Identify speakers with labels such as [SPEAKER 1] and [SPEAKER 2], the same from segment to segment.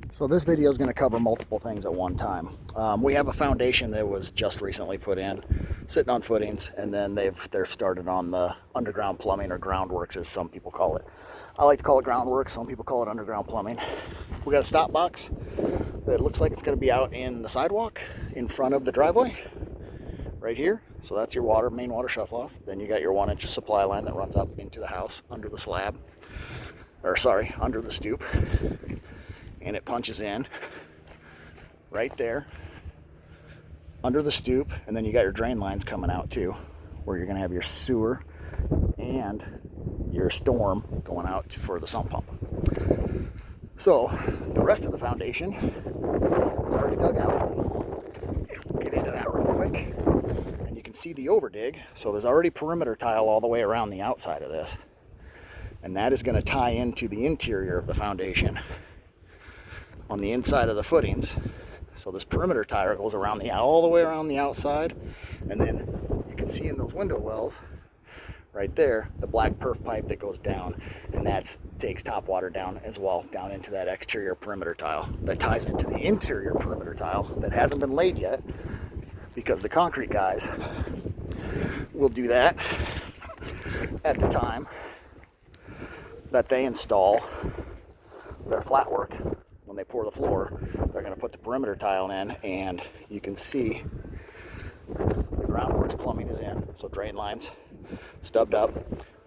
[SPEAKER 1] So this video is going to cover multiple things at one time. We have a foundation that was just recently put in, sitting on footings, and then they're started on the underground plumbing, or groundworks as some people call it. I like to call it groundworks, some people call it underground plumbing. We got a stop box that looks like it's going to be out in the sidewalk in front of the driveway, right here. So that's your main water shutoff. Then you got your 1-inch supply line that runs up into the house under the slab, or sorry, under the stoop. And it punches in right there under the stoop, and then you got your drain lines coming out too, where you're going to have your sewer and your storm going out for the sump pump. So the rest of the foundation is already dug out. We'll get into that real quick, and you can see the overdig. So there's already perimeter tile all the way around the outside of this, and that is going to tie into the interior of the foundation on the inside of the footings. So this perimeter tile goes around all the way around the outside, and then you can see in those window wells right there the black perf pipe that goes down, and that takes top water down as well, down into that exterior perimeter tile that ties into the interior perimeter tile that hasn't been laid yet, because the concrete guys will do that at the time that they install their flat work. When they pour the floor, they're going to put the perimeter tile in, and you can see the groundworks plumbing is in. So drain lines stubbed up,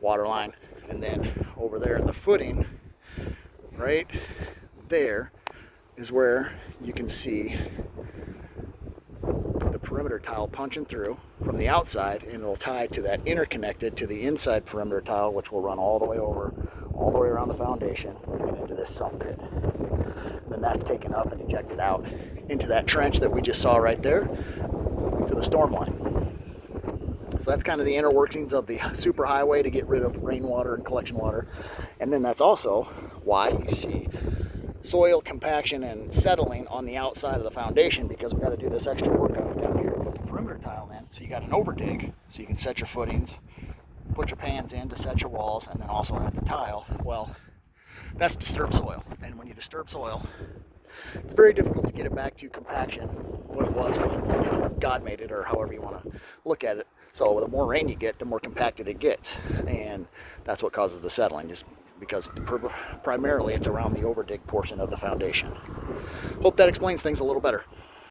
[SPEAKER 1] water line, and then over there in the footing, right there, is where you can see the perimeter tile punching through from the outside, and it'll tie to that interconnected to the inside perimeter tile, which will run all the way over, all the way around the foundation and into this sump pit. Then that's taken up and ejected out into that trench that we just saw right there to the storm line. So that's kind of the inner workings of the superhighway to get rid of rainwater and collection water. And then that's also why you see soil compaction and settling on the outside of the foundation, because we got to do this extra work down here to put the perimeter tile in. So you got an overdig, so you can set your footings, put your pans in to set your walls, and then also add the tile. Well, that's disturbed soil, and when you disturb soil, it's very difficult to get it back to compaction, what it was when God made it, or however you want to look at it. So the more rain you get, the more compacted it gets, and that's what causes the settling, just because primarily it's around the overdig portion of the foundation. Hope that explains things a little better.